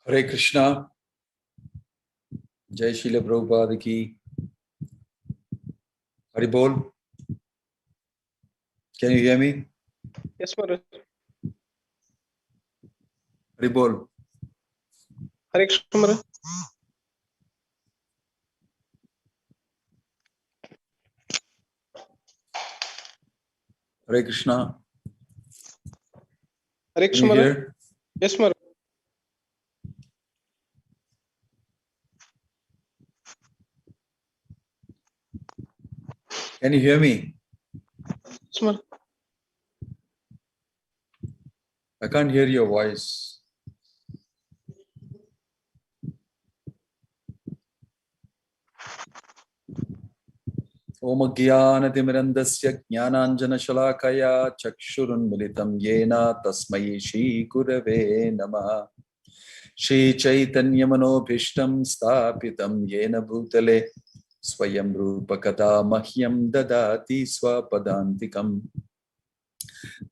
Hare Krishna, Jai Srila Prabhupada ki. Hari Bol. Can you hear me? Yes, Maharaj. Hari Bol. Hare Krishna, Maharaj. Hare Krishna. Hare Can Krishna, you Maharaj. hear? Yes, Maharaj. Can you hear me? Yes, Maharaj. I can't hear your voice. Om Jnanatirandasya Jnananjana Shalakaya Chakshurun Militam Yena Tasmai Shri Gurave Namaha Shri Chaitanya Manobhishtam Stapitam Yena Bhutale Swayam Rupakata Mahyam Dadati Swapadantikam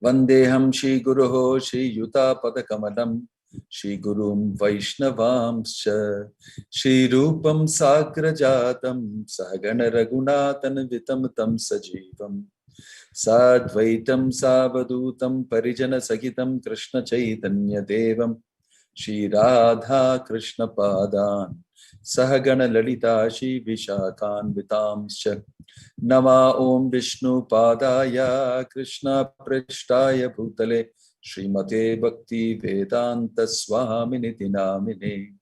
Vandeham Shri Guruho Shri Yuta Padakamalam Shri Gurum Vaishnavamscha Shri Rupam Sagrajatam Sahagana Raghunathan Vitam Tam Sajivam Sadvaitam Savadutam Parijana Sagitam Krishna Chaitanya Devam Shri Radha Krishna Padan Sahagana Lalita Shri Vishakhan Vitamscha Nama Om Vishnu Padaya Krishna Prishtaya Bhutale Srimate Bhakti Vedanta Swami Niti Namine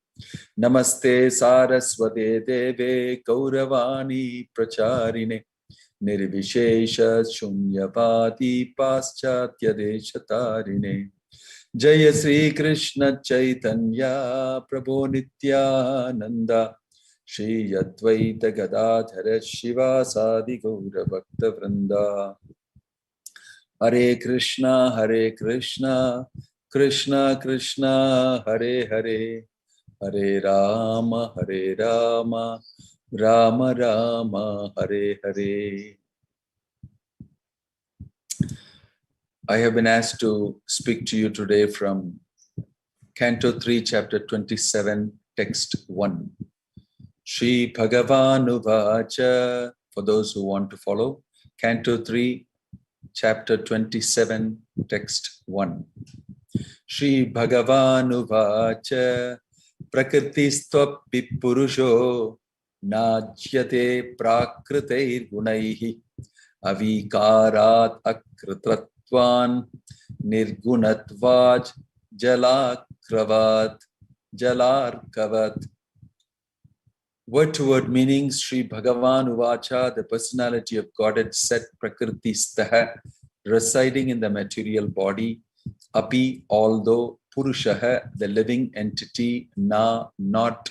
Namaste Saraswate Deve Kauravani Pracharine Nirvishesha Shunyapati Paschatya Deshatarine Jaya Sri Krishna Chaitanya Prabhu Nityananda Shri Advaita Gadadhara Shiva Sadi Gaura Bhakta Vrinda Hare Krishna Krishna Krishna Hare Hare Hare Rama Rama Rama Hare Hare. I have been asked to speak to you today from Canto 3, Chapter 27, Text 1. Shri Bhagavanuvacha, for those who want to follow, Canto 3, Chapter 27, Text 1. Shri Bhagavanuvacha, Prakristvapi Purusho, Najyate Prakritair Gunaihi, Avikarat Akritratvan, Nirgunatvaj, Jalarkavat. Word-to-word meanings, Sri Bhagavan Uvacha, the personality of Godhead said Prakriti Staha, residing in the material body, Api, although, Purushaha, the living entity, not,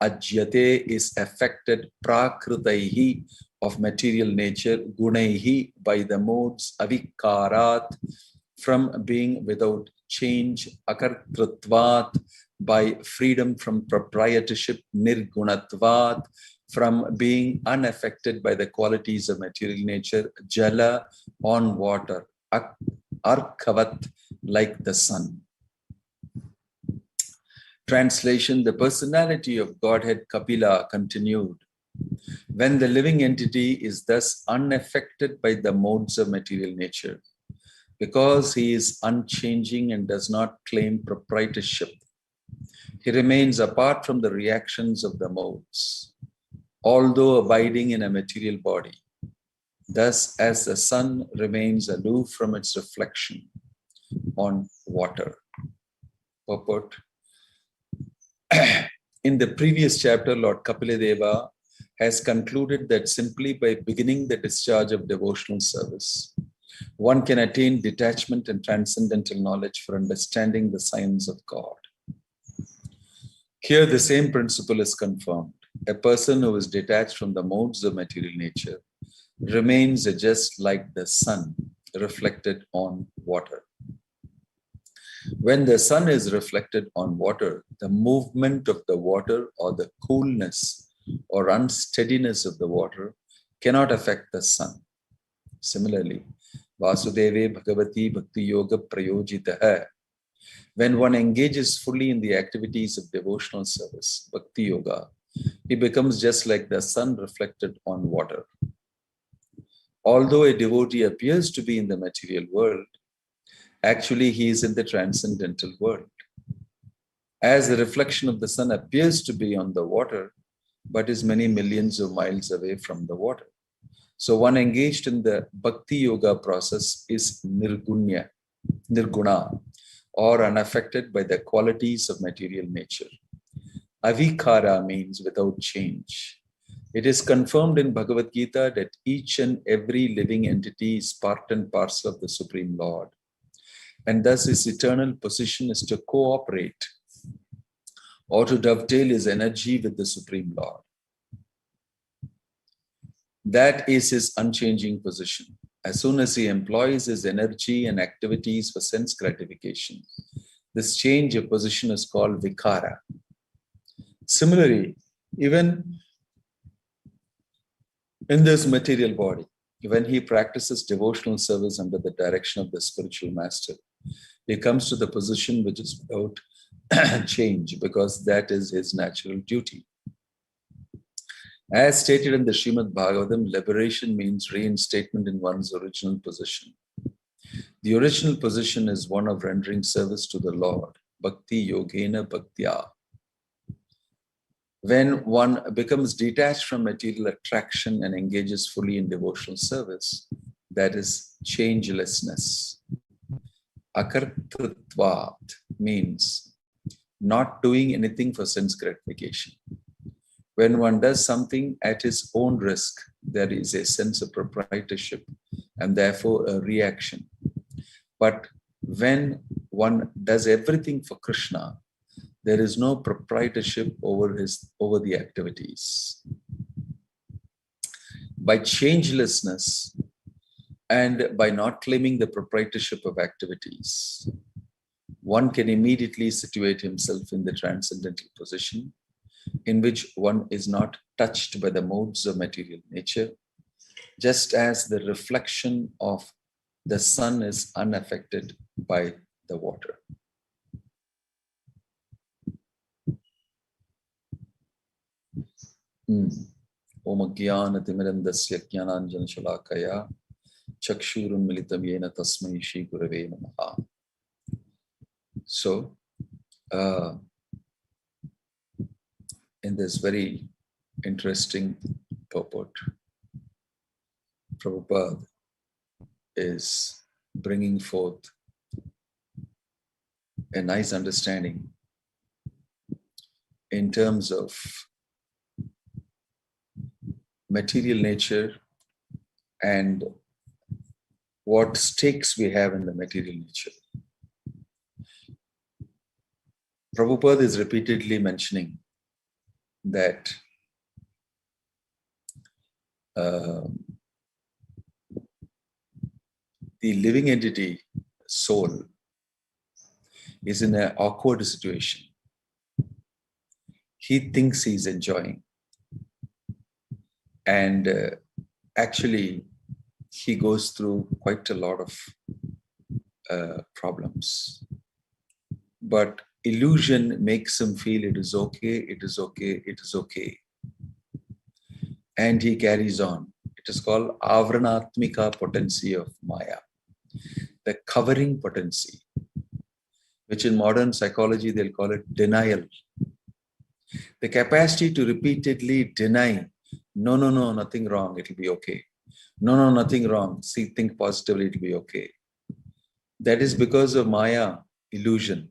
Ajyate is affected, Prakritaihi, of material nature, Gunaihi, by the modes, Avikarat, from being without change, Akartritvat, by freedom from proprietorship, Nirgunatvat, from being unaffected by the qualities of material nature, Jala, on water, Arkavat, like the sun. Translation: the personality of Godhead Kapila continued. When the living entity is thus unaffected by the modes of material nature, because he is unchanging and does not claim proprietorship, he remains apart from the reactions of the modes, although abiding in a material body. Thus, as the sun remains aloof from its reflection on water. Purport. In the previous chapter, Lord Kapiladeva has concluded that simply by beginning the discharge of devotional service, one can attain detachment and transcendental knowledge for understanding the science of God. Here the same principle is confirmed. A person who is detached from the modes of material nature remains just like the sun reflected on water. When the sun is reflected on water, the movement of the water or the coolness or unsteadiness of the water cannot affect the sun. Similarly, Vasudeve Bhagavati Bhakti Yoga Prayojitaha. When one engages fully in the activities of devotional service, Bhakti Yoga, he becomes just like the sun reflected on water. Although a devotee appears to be in the material world, actually he is in the transcendental world. As the reflection of the sun appears to be on the water, but is many millions of miles away from the water. So one engaged in the Bhakti Yoga process is nirguna, or unaffected by the qualities of material nature. Avikara means without change. It is confirmed in Bhagavad Gita that each and every living entity is part and parcel of the Supreme Lord. And thus his eternal position is to cooperate or to dovetail his energy with the Supreme Lord. That is his unchanging position. As soon as he employs his energy and activities for sense gratification, this change of position is called vikara. Similarly, even in this material body, when he practices devotional service under the direction of the spiritual master, he comes to the position which is without change, because that is his natural duty. As stated in the Srimad Bhagavatam, liberation means reinstatement in one's original position. The original position is one of rendering service to the Lord, Bhakti Yogena Bhaktya. When one becomes detached from material attraction and engages fully in devotional service, that is changelessness. Akartritvat means not doing anything for sense gratification. When one does something at his own risk, there is a sense of proprietorship and therefore a reaction. But when one does everything for Krishna, there is no proprietorship over the activities. By changelessness and by not claiming the proprietorship of activities, one can immediately situate himself in the transcendental position in which one is not touched by the modes of material nature, just as the reflection of the sun is unaffected by the water. Om Jnana Timirandasya Jnananjana Shalakaya Chakshurum Militam Yena Tasmai Shri Gurave Namaha. So, in this very interesting purport, Prabhupada is bringing forth a nice understanding in terms of material nature and what stakes we have in the material nature. Prabhupada is repeatedly mentioning that the living entity, soul, is in an awkward situation. He thinks he's enjoying, and actually he goes through quite a lot of problems. But illusion makes him feel it is okay, it is okay, it is okay. And he carries on. It is called Avranatmika potency of Maya, the covering potency, which in modern psychology they'll call it denial. The capacity to repeatedly deny, no, nothing wrong, it'll be okay. No, nothing wrong, think positively, it'll be okay. That is because of Maya, illusion.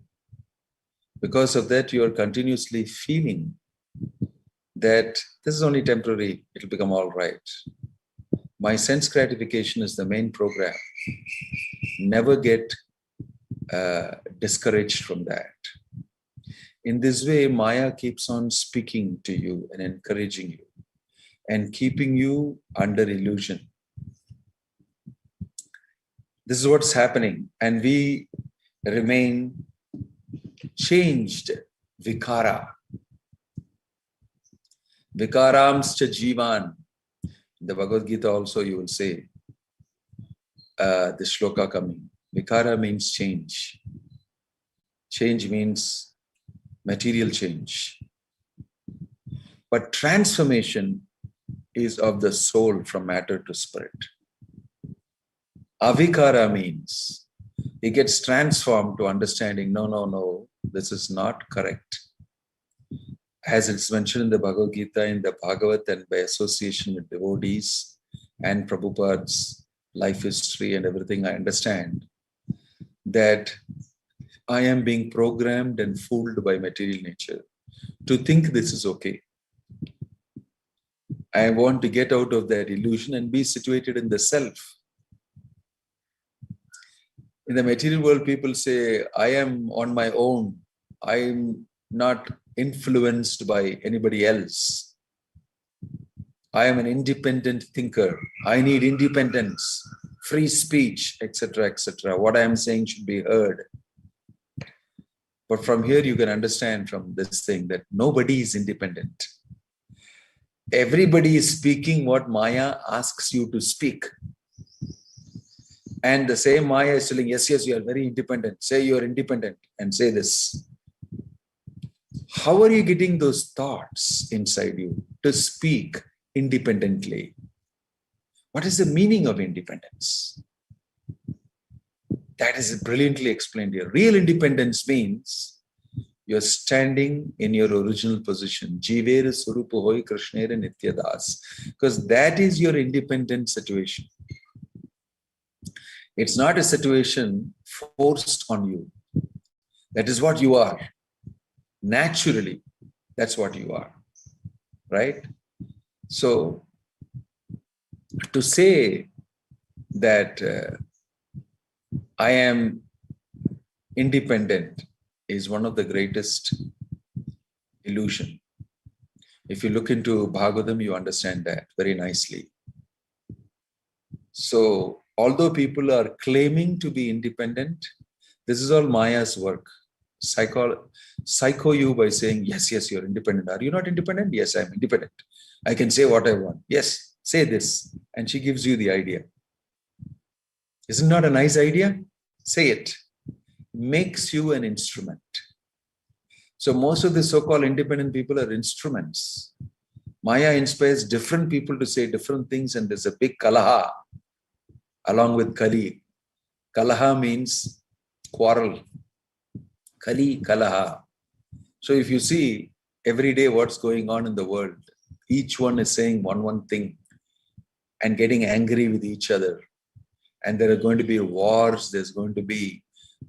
Because of that, you are continuously feeling that this is only temporary, it'll become all right. My sense gratification is the main program. Never get discouraged from that. In this way, Maya keeps on speaking to you and encouraging you and keeping you under illusion. This is what's happening. And we remain changed. Vikara. Vikaramscha jivan. The Bhagavad Gita also you will say, the shloka coming. Vikara means change. Change means material change. But transformation is of the soul from matter to spirit. Avikara means he gets transformed to understanding, no, this is not correct. As it's mentioned in the Bhagavad Gita, in the Bhagavatam, and by association with devotees and Prabhupada's life history and everything, I understand that I am being programmed and fooled by material nature to think this is okay. I want to get out of that illusion and be situated in the self. In the material world, people say, I am on my own. I'm not influenced by anybody else. I am an independent thinker. I need independence, free speech, etc., etc. What I am saying should be heard. But from here, you can understand from this thing that nobody is independent. Everybody is speaking what Maya asks you to speak. And the same Maya is telling, yes, you are very independent. Say you are independent and say this. How are you getting those thoughts inside you to speak independently? What is the meaning of independence? That is brilliantly explained here. Real independence means you're standing in your original position. Jivera Surupa Hoy Krishnera Nityadas. Because that is your independent situation. It's not a situation forced on you. That is what you are. Naturally, that's what you are. Right? So, to say that I am independent is one of the greatest illusion. If you look into Bhagavatam, you understand that very nicely. So, although people are claiming to be independent, this is all Maya's work. Psycho you by saying, yes, you're independent. Are you not independent? Yes, I'm independent. I can say what I want. Yes, say this. And she gives you the idea. Isn't that a nice idea? Say it. Makes you an instrument. So most of the so-called independent people are instruments. Maya inspires different people to say different things, and there's a big kalaha along with Kali. Kalaha means quarrel. Kali, kalaha. So if you see every day what's going on in the world, each one is saying one thing and getting angry with each other. And there are going to be wars, there's going to be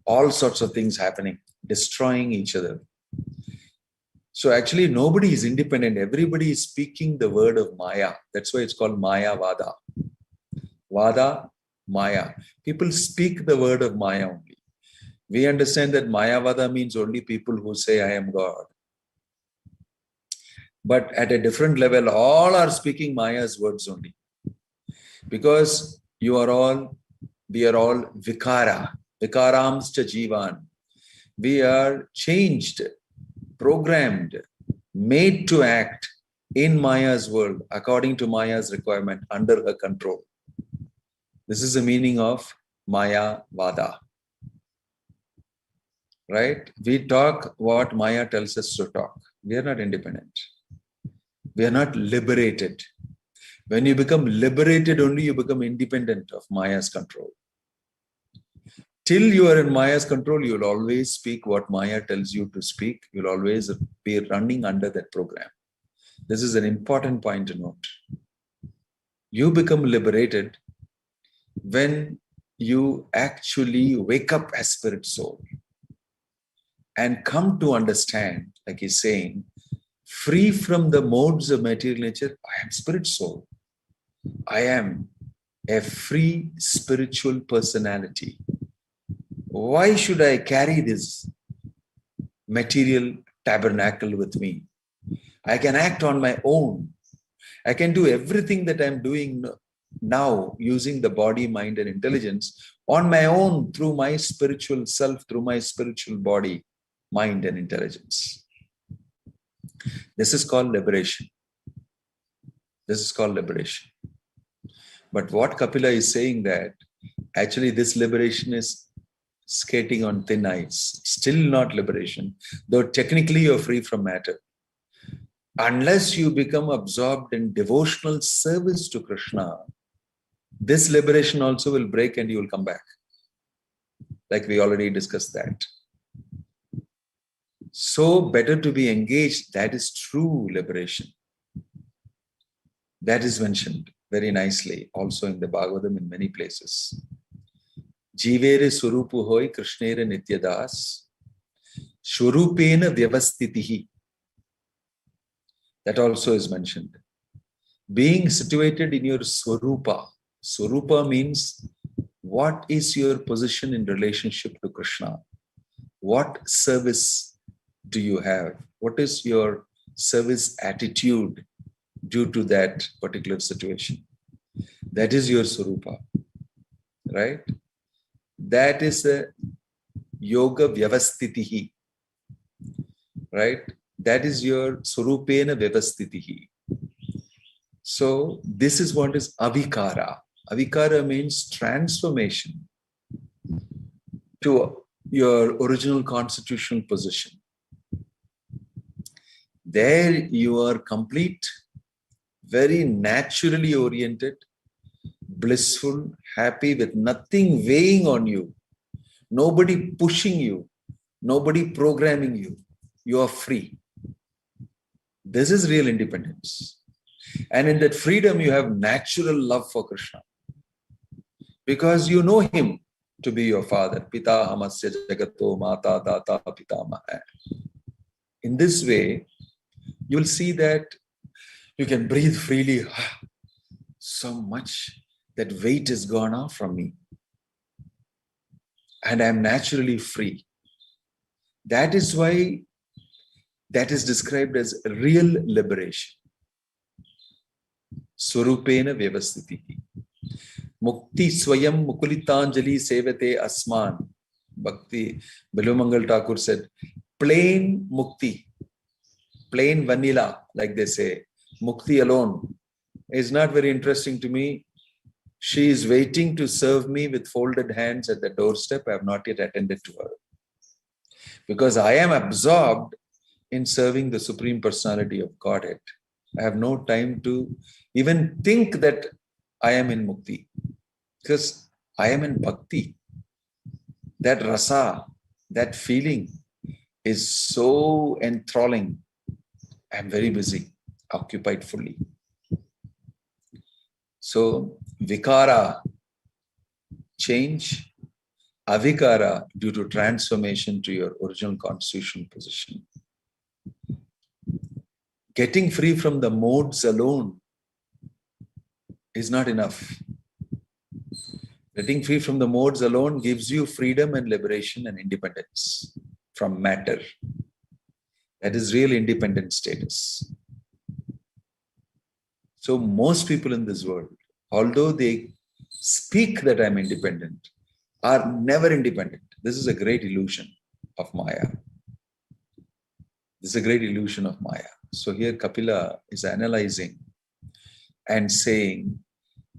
all sorts of things happening, destroying each other. So actually nobody is independent. Everybody is speaking the word of Maya. That's why it's called Maya Vada. Vada, Maya. People speak the word of Maya only. We understand that Maya Vada means only people who say, I am God. But at a different level, all are speaking Maya's words only. Because we are all Vikara. Vikaramscha jivan. We are changed, programmed, made to act in Maya's world, according to Maya's requirement, under her control. This is the meaning of Maya Vada. Right? We talk what Maya tells us to talk. We are not independent. We are not liberated. When you become liberated, only you become independent of Maya's control. Till you are in Maya's control, you will always speak what Maya tells you to speak. You'll always be running under that program. This is an important point to note. You become liberated when you actually wake up as spirit soul and come to understand, like he's saying, free from the modes of material nature, I am spirit soul. I am a free spiritual personality. Why should I carry this material tabernacle with me. I can act on my own. I can do everything that I'm doing now using the body, mind, and intelligence on my own through my spiritual self, through my spiritual body, mind, and intelligence. This is called liberation. This is called liberation. But what Kapila is saying that actually this liberation is skating on thin ice, still not liberation, though technically you're free from matter. Unless you become absorbed in devotional service to Krishna, this liberation also will break and you will come back. Like we already discussed that. So better to be engaged, that is true liberation. That is mentioned very nicely also in the Bhagavatam in many places. Jivere surupu hoy krishnere nityadas shurupena vyavastitihi. That also is mentioned. Being situated in your swarupa. Swarupa means what is your position in relationship to Krishna? What service do you have? What is your service attitude due to that particular situation? That is your swarupa, right? That is a yoga vyavastitihi, right? That is your surupena vyavastitihi. So this is what is avikara. Avikara means transformation to your original constitutional position. There you are complete, very naturally oriented, blissful, happy, with nothing weighing on you, nobody pushing you, nobody programming you. You are free. This is real independence. And in that freedom, you have natural love for Krishna. Because you know him to be your father. Pita hamasya jagato mata data pitamaha. In this way, you'll see that you can breathe freely. So much that weight is gone off from me. And I'm naturally free. That is why that is described as real liberation. Swarupena vyavastitihi. Mukti swayam mukulitanjali sevate asman. Bhakti, Bilumangal Thakur said, plain mukti, plain vanilla, like they say, mukti alone is not very interesting to me. She is waiting to serve me with folded hands at the doorstep. I have not yet attended to her. Because I am absorbed in serving the Supreme Personality of Godhead. I have no time to even think that I am in mukti. Because I am in bhakti. That rasa, that feeling is so enthralling. I am very busy, occupied fully. So, vikara, change, avikara, due to transformation to your original constitutional position. Getting free from the modes alone is not enough. Getting free from the modes alone gives you freedom and liberation and independence from matter. That is real independent status. So most people in this world, although they speak that I'm independent, are never independent. This is a great illusion of Maya. This is a great illusion of Maya. So here Kapila is analyzing and saying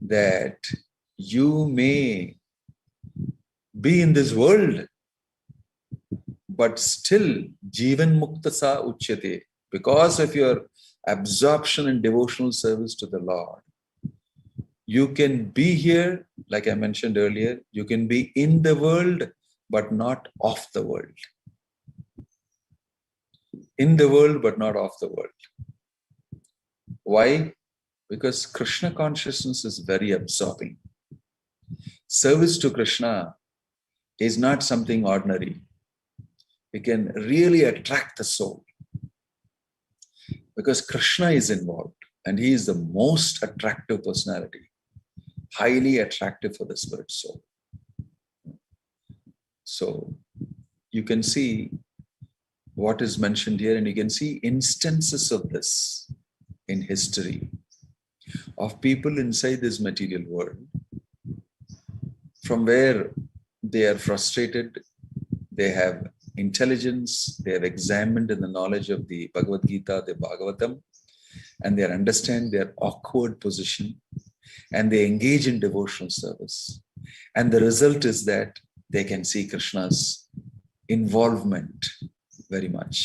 that you may be in this world, but still Jivan Muktasa Uchyate, because of your absorption and devotional service to the Lord. You can be here, like I mentioned earlier, you can be in the world, but not of the world. In the world, but not of the world. Why? Because Krishna consciousness is very absorbing. Service to Krishna is not something ordinary. It can really attract the soul. Because Krishna is involved and he is the most attractive personality, highly attractive for the spirit soul. So you can see what is mentioned here, and you can see instances of this in history of people inside this material world, from where they are frustrated, they have intelligence, they have examined in the knowledge of the Bhagavad Gita, the Bhagavatam, and they understand their awkward position, and they engage in devotional service. And the result is that they can see Krishna's involvement very much.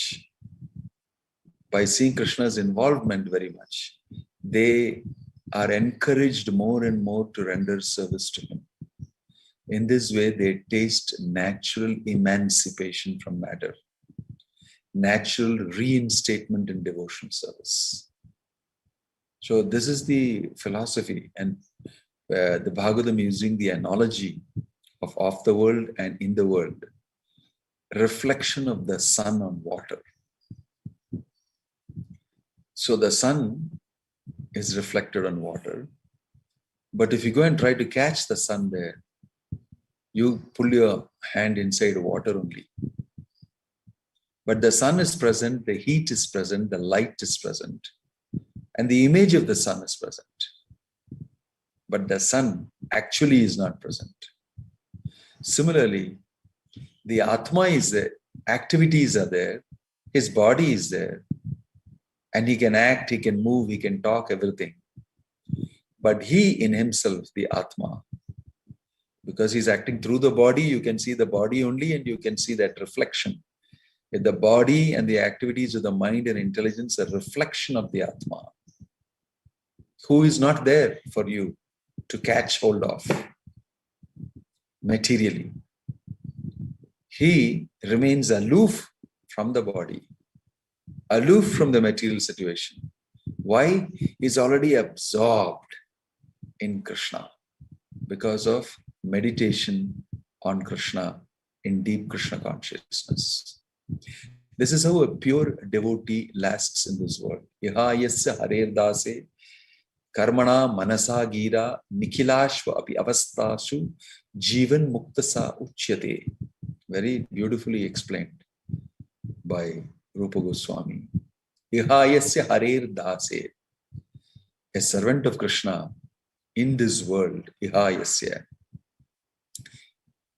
By seeing Krishna's involvement very much, they are encouraged more and more to render service to him. In this way, they taste natural emancipation from matter, natural reinstatement in devotional service. So this is the philosophy, and the Bhagavatam using the analogy of the world and in the world, reflection of the sun on water. So the sun is reflected on water, but if you go and try to catch the sun there, you pull your hand inside water only. But the sun is present, the heat is present, the light is present, and the image of the sun is present. But the sun actually is not present. Similarly, the Atma is there, activities are there, his body is there, and he can act, he can move, he can talk, everything. But he in himself, the Atma, because he's acting through the body, you can see the body only, and you can see that reflection. If the body and the activities of the mind and intelligence are a reflection of the Atma, who is not there for you to catch hold of materially. He remains aloof from the body, aloof from the material situation. Why? He's already absorbed in Krishna because of meditation on Krishna in deep Krishna consciousness. This is how a pure devotee lasts in this world. Iha yasya harer dase karmana manasa gira nikhilashva api avastashu jivan muktasa uchyate. Very beautifully explained by Rupa Goswami. Iha yasya harer dase, a servant of Krishna in this world, iha yasya,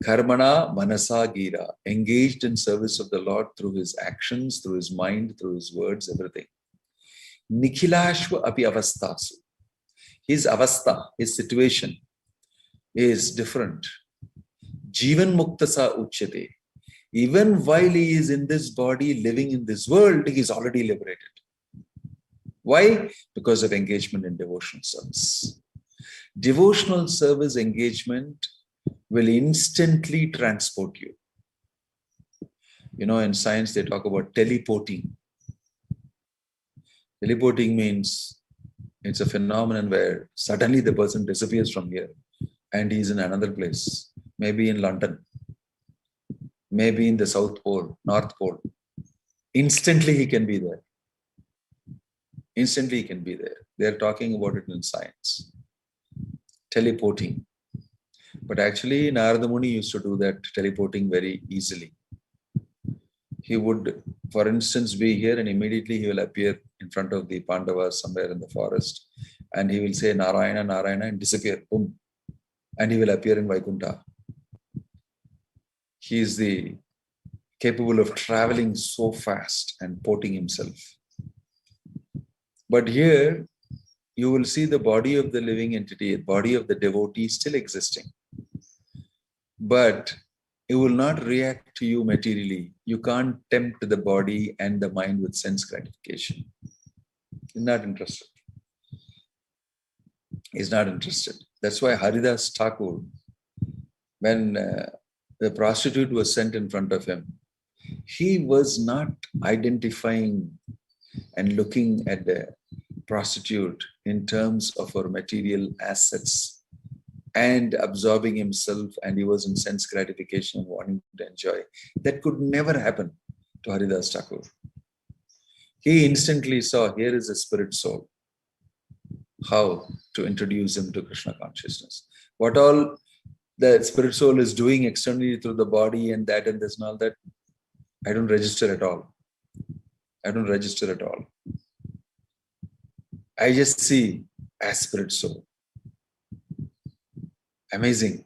karmana manasa gira, engaged in service of the Lord through his actions, through his mind, through his words, everything. Nikhilashva api avastasu. His avastha, his situation is different. Jivan muktasa uchyate. Even while he is in this body, living in this world, he is already liberated. Why? Because of engagement in devotional service. Devotional service engagement will instantly transport you. You know, in science, they talk about teleporting. Teleporting means it's a phenomenon where suddenly the person disappears from here and he's in another place, maybe in London, maybe in the South Pole, North Pole. Instantly he can be there. Instantly he can be there. They're talking about it in science. Teleporting. But actually, Narada Muni used to do that teleporting very easily. He would, for instance, be here and immediately he will appear in front of the Pandavas somewhere in the forest, and he will say Narayana, Narayana, and disappear. Boom. And he will appear in Vaikuntha. He is capable of traveling so fast and porting himself. But here, you will see the body of the living entity, the body of the devotee still existing. But it will not react to you materially. You can't tempt the body and the mind with sense gratification. He's not interested. He's not interested. That's why Haridas Thakur, when the prostitute was sent in front of him, he was not identifying and looking at the prostitute in terms of her material assets and absorbing himself, and he was in sense gratification and wanting to enjoy. That could never happen to Haridas Thakur. He instantly saw, here is a spirit soul. How to introduce him to Krishna consciousness. What all the spirit soul is doing externally through the body and that and this and all that, I don't register at all. I don't register at all. I just see as spirit soul. Amazing.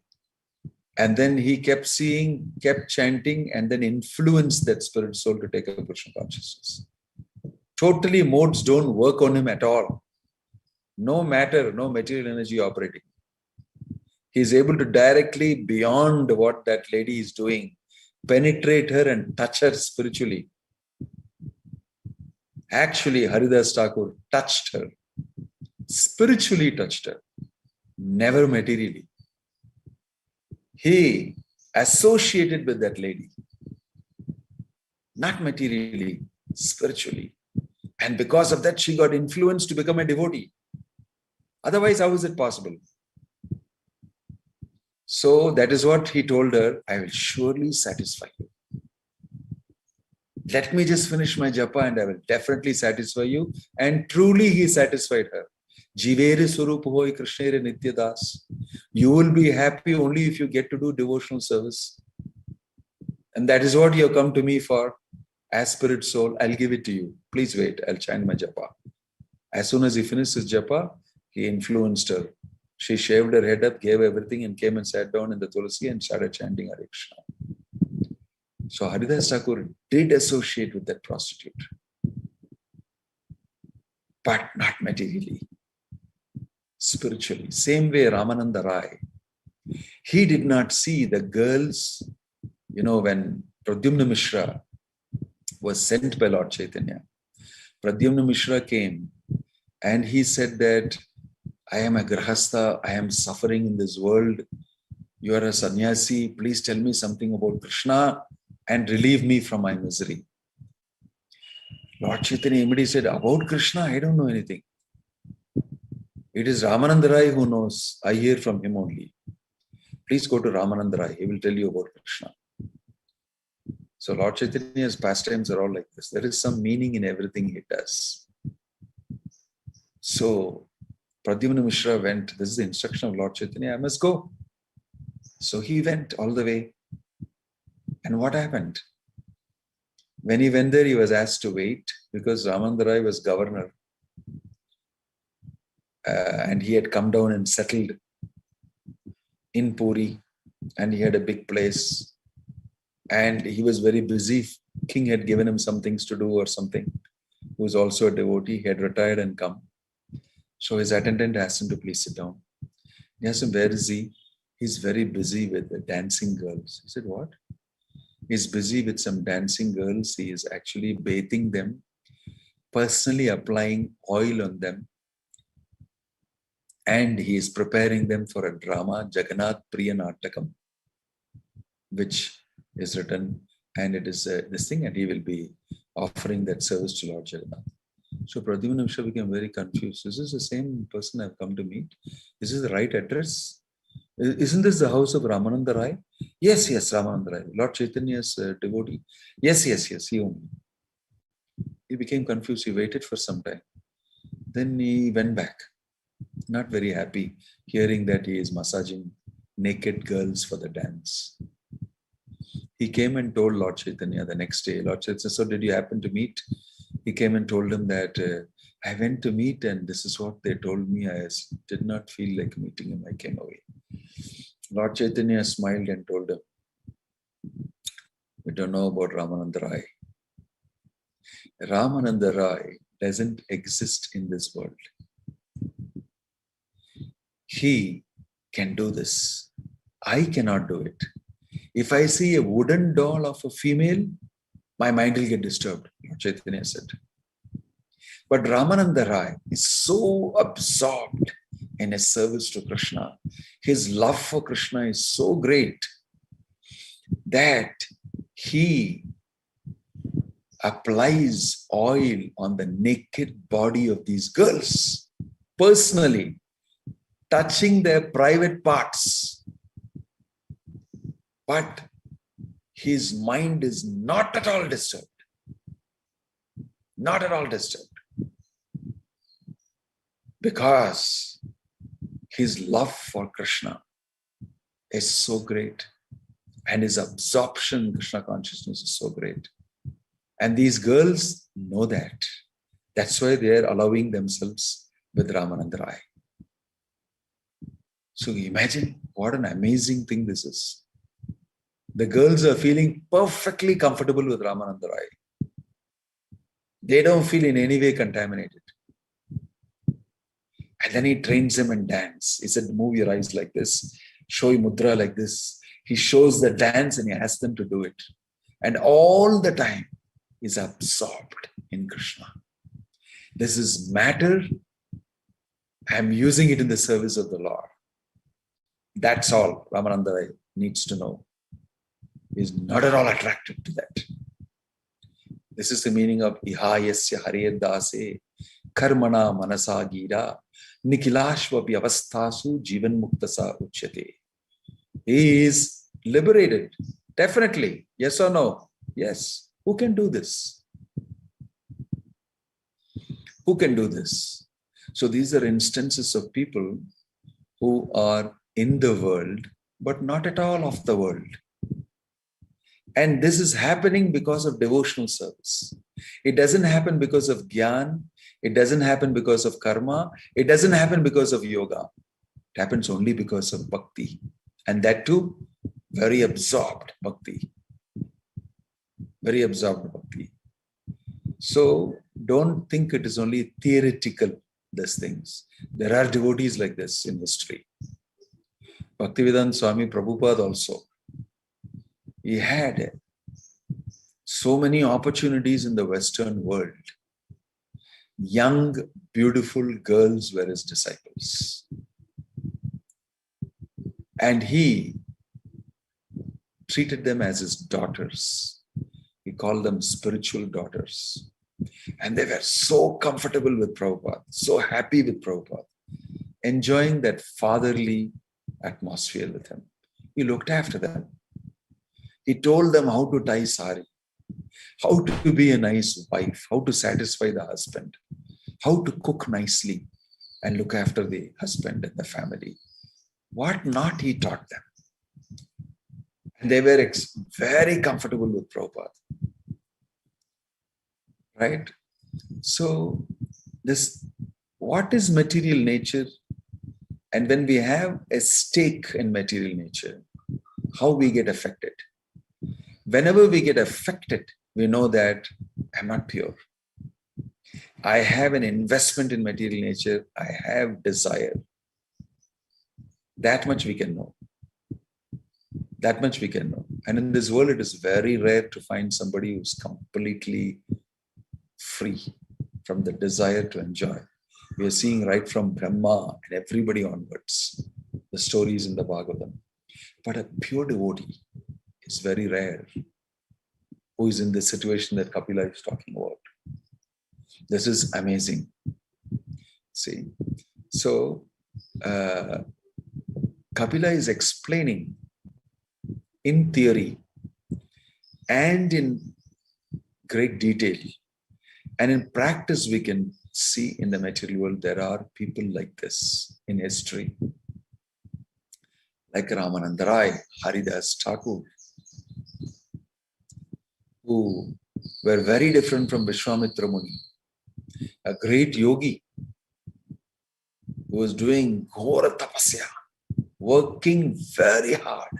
And then he kept seeing, kept chanting, and then influenced that spirit soul to take up Krishna consciousness. Totally modes don't work on him at all. No matter, no material energy operating. He is able to directly, beyond what that lady is doing, penetrate her and touch her spiritually. Actually, Haridas Thakur touched her, spiritually touched her, never materially. He associated with that lady, not materially, spiritually. And because of that, she got influenced to become a devotee. Otherwise, how is it possible? So that is what he told her, I will surely satisfy you. Let me just finish my japa and I will definitely satisfy you. And truly he satisfied her. Jivere Surup Hoi Krishnere Nityadas. You will be happy only if you get to do devotional service. And that is what you have come to me for. As spirit soul, I'll give it to you. Please wait, I'll chant my japa. As soon as he finished his japa, he influenced her. She shaved her head up, gave everything, and came and sat down in the Tulasi and started chanting Hare Krishna. So Haridas Thakur did associate with that prostitute, but not materially, spiritually. Same way Ramananda Rai. He did not see the girls, when Pradyumna Mishra was sent by Lord Chaitanya. Pradyumna Mishra came and he said that I am a grahastha, I am suffering in this world. You are a sannyasi, please tell me something about Krishna and relieve me from my misery. Lord Chaitanya immediately said, about Krishna, I don't know anything. It is Ramananda Rai who knows. I hear from him only. Please go to Ramananda Rai. He will tell you about Krishna. So Lord Chaitanya's pastimes are all like this. There is some meaning in everything he does. So Pradyumna Mishra went. This is the instruction of Lord Chaitanya. I must go. So he went all the way. And what happened? When he went there, he was asked to wait because Ramananda Rai was governor. And he had come down and settled in Puri. And he had a big place. And he was very busy. King had given him some things to do or something. He was also a devotee. He had retired and come. So his attendant asked him to please sit down. He asked him, where is he? He's very busy with the dancing girls. He said, what? He's busy with some dancing girls. He is actually bathing them, personally applying oil on them. And he is preparing them for a drama, Jagannath Priya Natakam, which is written, and it is this thing, and he will be offering that service to Lord Jagannath. So Pradyumna Mishra became very confused. Is this the same person I've come to meet? Is this the right address? Isn't this the house of Ramananda Rai? Yes, Ramananda Rai. Lord Chaitanya's devotee. Yes, he only. He became confused. He waited for some time. Then he went back. Not very happy, hearing that he is massaging naked girls for the dance. He came and told Lord Chaitanya the next day. Lord Chaitanya said, so did you happen to meet? He came and told him that I went to meet and this is what they told me. I did not feel like meeting him. I came away. Lord Chaitanya smiled and told him, we don't know about Ramananda Rai. Ramananda Rai doesn't exist in this world. He can do this. I cannot do it. If I see a wooden doll of a female, my mind will get disturbed, Lord Chaitanya said. But Ramananda Rai is so absorbed in his service to Krishna. His love for Krishna is so great that he applies oil on the naked body of these girls, personally, touching their private parts. But his mind is not at all disturbed. Not at all disturbed. Because his love for Krishna is so great and his absorption in Krishna consciousness is so great. And these girls know that. That's why they are allowing themselves with Ramananda Rai. So imagine what an amazing thing this is. The girls are feeling perfectly comfortable with Ramananda Rai. They don't feel in any way contaminated. And then he trains them in dance. He said, move your eyes like this, show your mudra like this. He shows the dance and he asks them to do it. And all the time is absorbed in Krishna. This is matter. I'm using it in the service of the Lord. That's all Ramananda Rai needs to know. He's not at all attracted to that. This is the meaning of Ihayasya Harir Dase Karmana Manasa Gira Nikilashvapi Avastasu Jivan Muktasa Uchyate. He is liberated. Definitely. Yes or no? Yes. Who can do this? Who can do this? So these are instances of people who are in the world, but not at all of the world. And this is happening because of devotional service. It doesn't happen because of Gyan. It doesn't happen because of karma. It doesn't happen because of yoga. It happens only because of bhakti. And that too, very absorbed bhakti. Very absorbed bhakti. So don't think it is only theoretical, these things. There are devotees like this in history. Bhaktivedanta Swami Prabhupada also. He had so many opportunities in the Western world. Young, beautiful girls were his disciples. And he treated them as his daughters. He called them spiritual daughters. And they were so comfortable with Prabhupada, so happy with Prabhupada, enjoying that fatherly atmosphere with him. He looked after them. He told them how to tie sari, how to be a nice wife, how to satisfy the husband, how to cook nicely and look after the husband and the family. What not he taught them. And they were very comfortable with Prabhupada. Right? So what is material nature? And when we have a stake in material nature, how we get affected? Whenever we get affected, we know that I'm not pure. I have an investment in material nature. I have desire. That much we can know. That much we can know. And in this world, it is very rare to find somebody who's completely free from the desire to enjoy. We are seeing right from Brahma and everybody onwards, the stories in the Bhagavatam. But a pure devotee is very rare who is in the situation that Kapila is talking about. This is amazing. See, so Kapila is explaining in theory and in great detail. And in practice, we can see in the material world, there are people like this in history. Like Ramananda Rai, Haridas Thakur, who were very different from Vishwamitra Muni, a great yogi who was doing Ghora Tapasya, working very hard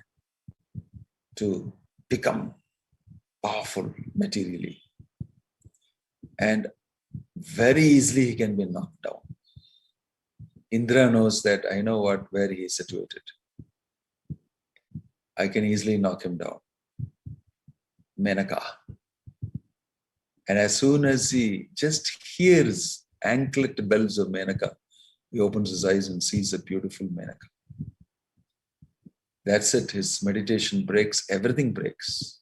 to become powerful materially. And very easily he can be knocked down. Indra knows that I know where he is situated. I can easily knock him down. Menaka. And as soon as he just hears anklet bells of Menaka, he opens his eyes and sees a beautiful Menaka. That's it. His meditation breaks. Everything breaks.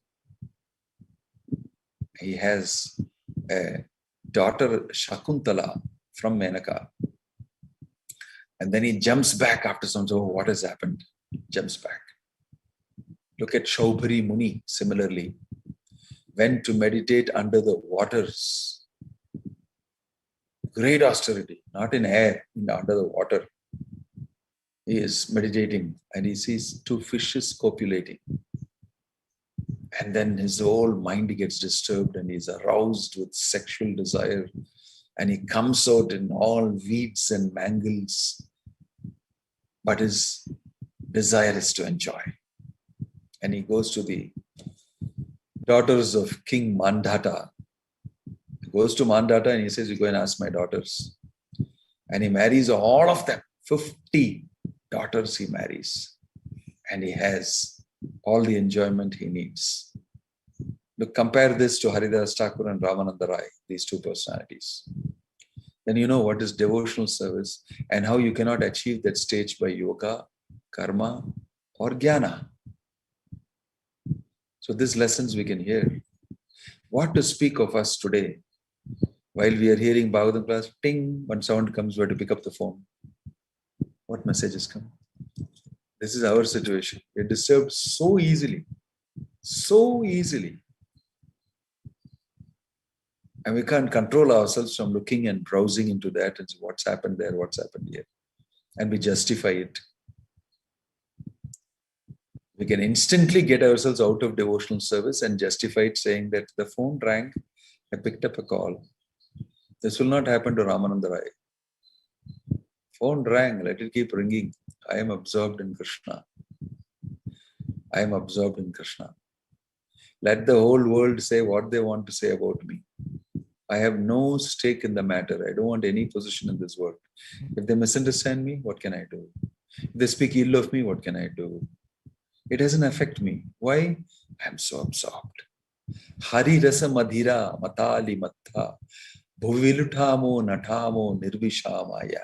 He has a daughter, Shakuntala, from Menaka. And then he jumps back after some, so what has happened? Jumps back. Look at Shaubhari Muni, similarly. Went to meditate under the waters. Great austerity, not in air, under the water. He is meditating and he sees two fishes copulating. And then his whole mind gets disturbed and he's aroused with sexual desire. And he comes out in all weeds and mangles. But his desire is to enjoy. And he goes to the daughters of King Mandata. He goes to Mandata and he says, you go and ask my daughters. And he marries all of them. 50 daughters he marries. And he has all the enjoyment he needs. Look, compare this to Haridas Thakur and Ramananda Rai, these two personalities. Then you know what is devotional service and how you cannot achieve that stage by yoga, karma, or jnana. So these lessons we can hear. What to speak of us today? While we are hearing Bhagavatam class, ting, one sound comes, we have to pick up the phone. What messages come? This is our situation. We're disturbed so easily. So easily. And we can't control ourselves from looking and browsing into that and see what's happened there, what's happened here. And we justify it. We can instantly get ourselves out of devotional service and justify it saying that the phone rang, I picked up a call. This will not happen to Ramananda Rai. Phone rang, let it keep ringing. I am absorbed in Krishna. I am absorbed in Krishna. Let the whole world say what they want to say about me. I have no stake in the matter. I don't want any position in this world. If they misunderstand me, what can I do? If they speak ill of me, what can I do? It doesn't affect me. Why? I'm so absorbed. Hari rasa madhira matali mattha bhuvilutamo natamo nirvishamaya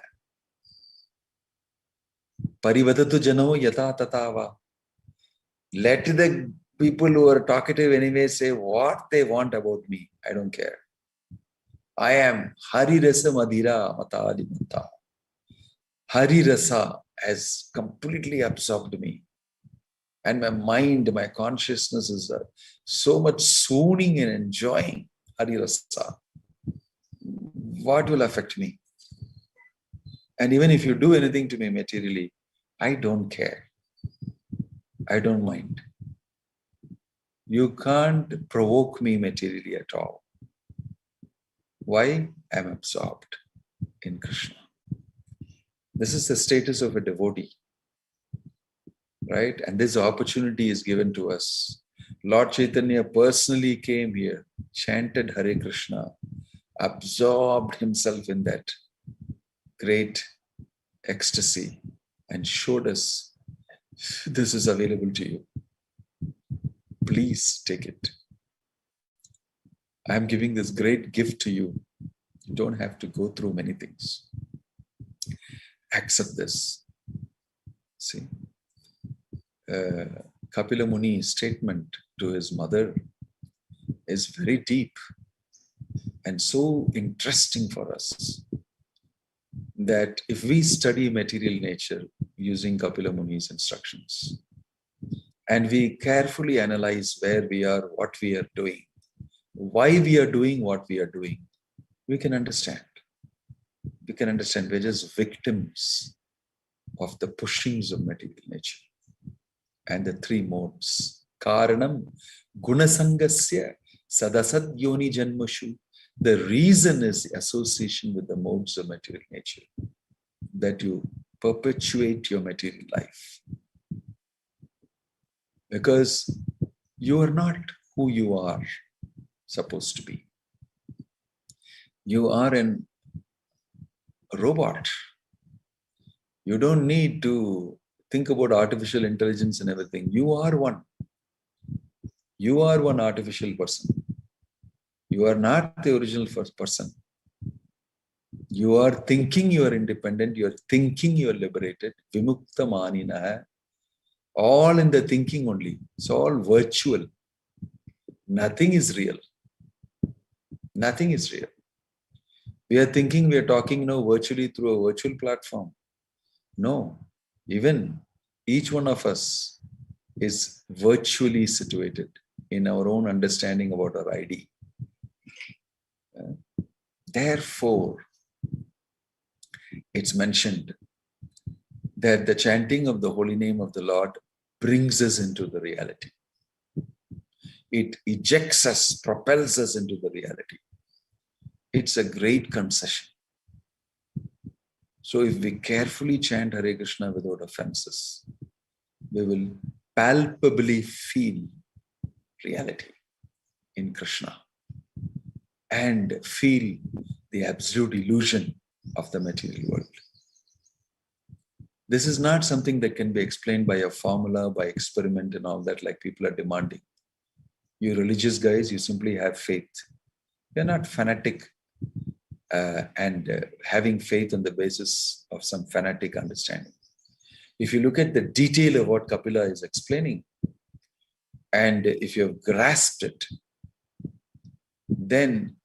parivadatu jano yata tatava. Let the people who are talkative anyway say what they want about me. I don't care. I am Hari Rasa Madhira Matali Matta. Hari Rasa has completely absorbed me. And my mind, my consciousness is so much swooning and enjoying Hari Rasa. What will affect me? And even if you do anything to me materially, I don't care. I don't mind. You can't provoke me materially at all. Why? I'm absorbed in Krishna. This is the status of a devotee, right? And this opportunity is given to us. Lord Chaitanya personally came here, chanted Hare Krishna, absorbed himself in that great ecstasy and showed us, this is available to you. Please take it. I am giving this great gift to you. You don't have to go through many things. Accept this. See, Kapila Muni's statement to his mother is very deep and so interesting for us that if we study material nature using Kapila Muni's instructions and we carefully analyze where we are, what we are doing, why we are doing what we are doing, we can understand. We can understand we're just victims of the pushings of material nature and the three modes. Karanam gunasangasya sadasad yoni janmashu. The reason is association with the modes of material nature, that you perpetuate your material life. Because you are not who you are supposed to be. You are a robot. You don't need to think about artificial intelligence and everything. You are one. You are one artificial person. You are not the original first person. You are thinking you are independent. You are thinking you are liberated. Vimukta maninaha. All in the thinking only. It's all virtual. Nothing is real. Nothing is real. We are thinking we are talking now virtually through a virtual platform. No, even each one of us is virtually situated in our own understanding about our ID. Therefore, it's mentioned that the chanting of the holy name of the Lord brings us into the reality. it ejects us, propels us into the reality. It's a great concession. So if we carefully chant Hare Krishna without offenses, we will palpably feel reality in Krishna and feel the absolute illusion of the material world. This is not something that can be explained by a formula, by experiment and all that, like people are demanding. You religious guys, you simply have faith. You're not fanatic and having faith on the basis of some fanatic understanding. If you look at the detail of what Kapila is explaining, and if you have grasped it, then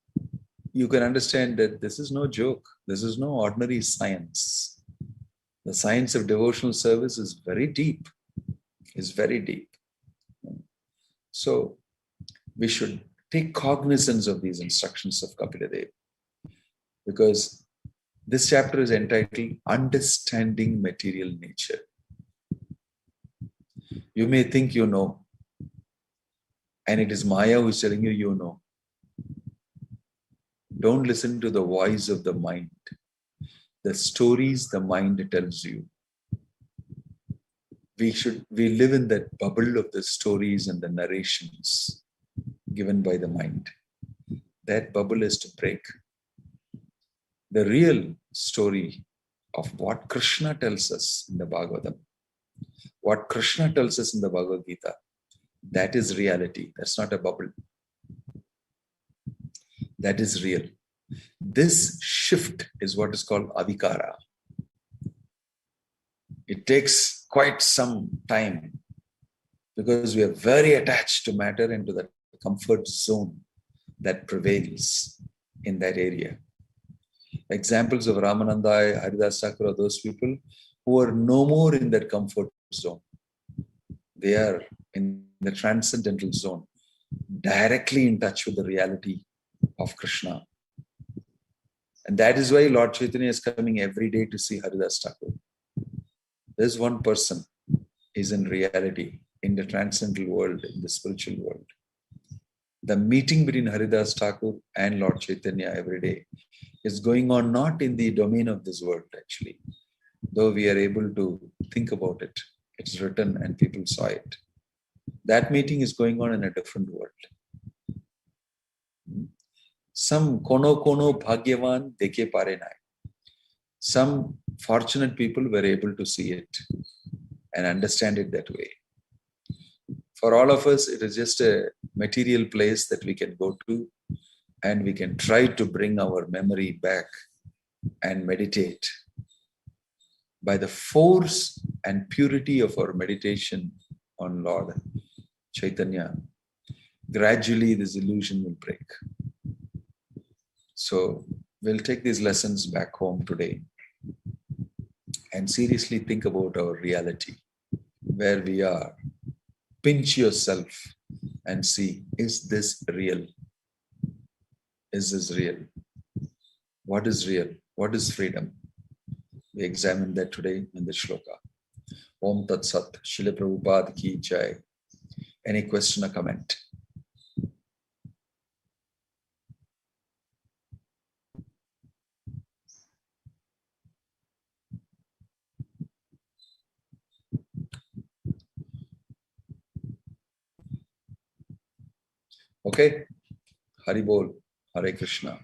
you can understand that this is no joke. This is no ordinary science. The science of devotional service is very deep, is very deep. So we should take cognizance of these instructions of Kapila Dev, because this chapter is entitled Understanding Material Nature. You may think you know, and it is Maya who is telling you you know. Don't listen to the voice of the mind. The stories the mind tells you. We live in that bubble of the stories and the narrations given by the mind. That bubble is to break. The real story of what Krishna tells us in the Bhagavatam, what Krishna tells us in the Bhagavad Gita, that is reality. That's not a bubble. That is real. This shift is what is called avikara. It takes quite some time because we are very attached to matter and to the comfort zone that prevails in that area. Examples of Ramananda, Haridas Thakur, those people who are no more in that comfort zone. They are in the transcendental zone, directly in touch with the reality of Krishna. And that is why Lord Chaitanya is coming every day to see Haridas Thakur. There's one person is in reality, in the transcendental world, in the spiritual world. The meeting between Haridas Thakur and Lord Chaitanya every day is going on not in the domain of this world, actually. Though we are able to think about it, it's written and people saw it. That meeting is going on in a different world. Some kono bhagyavan dekhe pare nai. Some fortunate people were able to see it and understand it that way. For all of us, it is just a material place that we can go to and we can try to bring our memory back and meditate. By the force and purity of our meditation on Lord Chaitanya, gradually this illusion will break. So we'll take these lessons back home today and seriously think about our reality, where we are. Pinch yourself and see, is this real? Is this real? What is real? What is freedom? We examine that today in the shloka. Om Tat Sat, Srila Prabhupada Ki Jai. Any question or comment? Okay. Hari Bol. Hare Krishna.